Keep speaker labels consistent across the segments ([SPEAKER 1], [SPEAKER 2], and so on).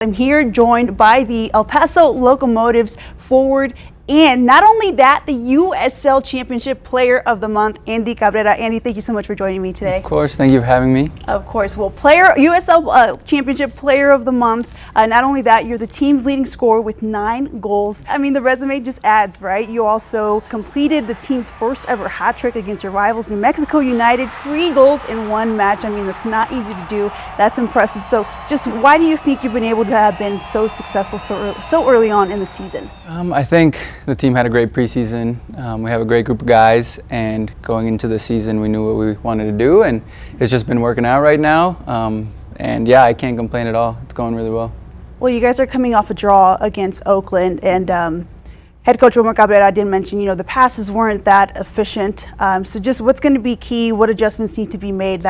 [SPEAKER 1] I'm here joined by the El Paso Locomotives forward and not only that, the USL Championship Player of the Month, Andy Cabrera. Andy, thank you so much for joining me today.
[SPEAKER 2] Of course, thank you for having me.
[SPEAKER 1] Of course. Well, USL Championship Player of the Month. Not only that, you're the team's leading scorer with 9 goals. I mean, the resume just adds, right? You also completed the team's first ever hat trick against your rivals, New Mexico United, 3 goals in 1 match. I mean, that's not easy to do. That's impressive. So just why do you think you've been able to have been so successful so early on in the season?
[SPEAKER 2] I think the team had a great preseason. We have a great group of guys, and going into the season we knew what we wanted to do, and it's just been working out right now. And yeah, I can't complain at all. It's going really well.
[SPEAKER 1] Well, you guys are coming off a draw against Oakland, and head coach Omar Cabrera did mention, the passes weren't that efficient. So just what's going to be key? What adjustments need to be made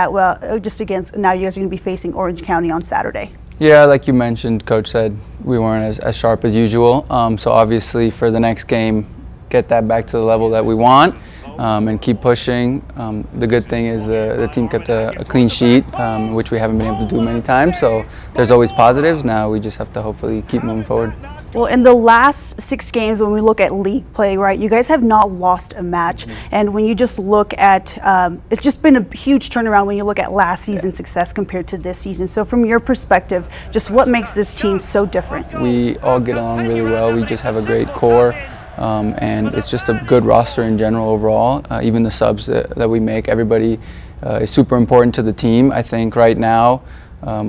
[SPEAKER 1] just against, now you guys are going to be facing Orange County on Saturday?
[SPEAKER 2] Yeah, like you mentioned, Coach said we weren't as sharp as usual. So obviously for the next game, get that back to the level that we want and keep pushing. The good thing is the team kept a clean sheet, which we haven't been able to do many times. So there's always positives. Now we just have to hopefully keep moving forward.
[SPEAKER 1] Well, in the last 6 games, when we look at league play, right, you guys have not lost a match. And when you just look at, it's just been a huge turnaround when you look at last season's success compared to this season. So from your perspective, just what makes this team so different?
[SPEAKER 2] We all get along really well. We just have a great core. And it's just a good roster in general overall. Even the subs that we make, everybody is super important to the team. I think right now,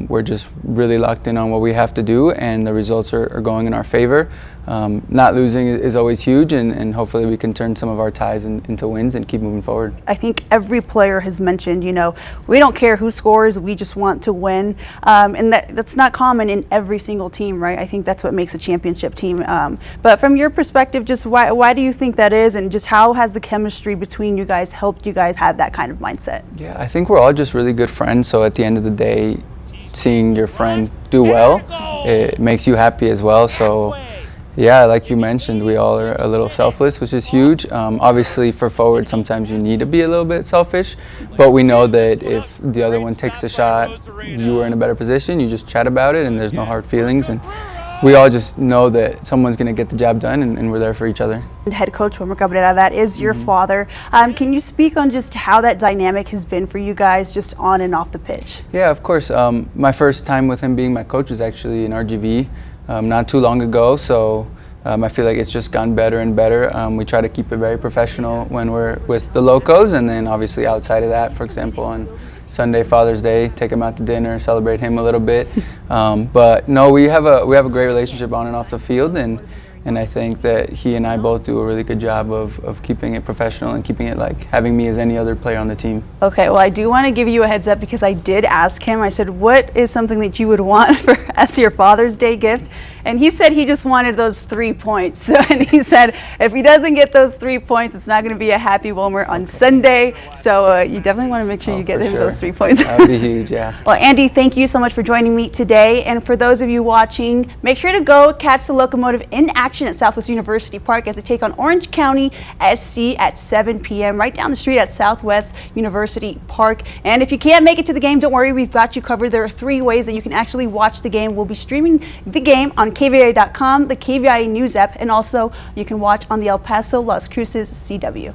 [SPEAKER 2] we're just really locked in on what we have to do, and the results are going in our favor. Not losing is always huge, and hopefully we can turn some of our ties into wins and keep moving forward.
[SPEAKER 1] I think every player has mentioned, we don't care who scores, we just want to win. And that's not common in every single team, right? I think that's what makes a championship team. But from your perspective, just why do you think that is, and just how has the chemistry between you guys helped you guys have that kind of mindset?
[SPEAKER 2] Yeah, I think we're all just really good friends, so at the end of the day, seeing your friend do well, it makes you happy as well. So yeah, like you mentioned, we all are a little selfless, which is huge. Obviously for forward, sometimes you need to be a little bit selfish, but we know that if the other one takes a shot, you are in a better position. You just chat about it, and there's no hard feelings, and we all just know that someone's going to get the job done, and we're there for each other.
[SPEAKER 1] Head coach Omar Cabrera, that is your father. Can you speak on just how that dynamic has been for you guys just on and off the pitch?
[SPEAKER 2] Yeah, of course. My first time with him being my coach was actually in RGV not too long ago, so I feel like it's just gone better and better. We try to keep it very professional when we're with the Locos, and then obviously outside of that, for example, on Sunday, Father's Day, take him out to dinner, celebrate him a little bit. But no, we have a great relationship on and off the field, and I think that he and I both do a really good job of keeping it professional and keeping it like having me as any other player on the team.
[SPEAKER 1] Okay, well, I do want to give you a heads up because I did ask him. I said, what is something that you would want as your Father's Day gift? And he said he just wanted those 3 points. And he said if he doesn't get those 3 points, it's not going to be a happy Wilmer on Sunday. So you definitely want to make sure you get him those 3 points.
[SPEAKER 2] That would be huge, yeah.
[SPEAKER 1] Well, Andy, thank you so much for joining me today. And for those of you watching, make sure to go catch the Locomotive in action at Southwest University Park as they take on Orange County SC at 7 p.m. right down the street at Southwest University Park. And if you can't make it to the game, don't worry, we've got you covered. There are 3 ways that you can actually watch the game. We'll be streaming the game on KVIA.com, the KVIA News app, and also you can watch on the El Paso Las Cruces CW.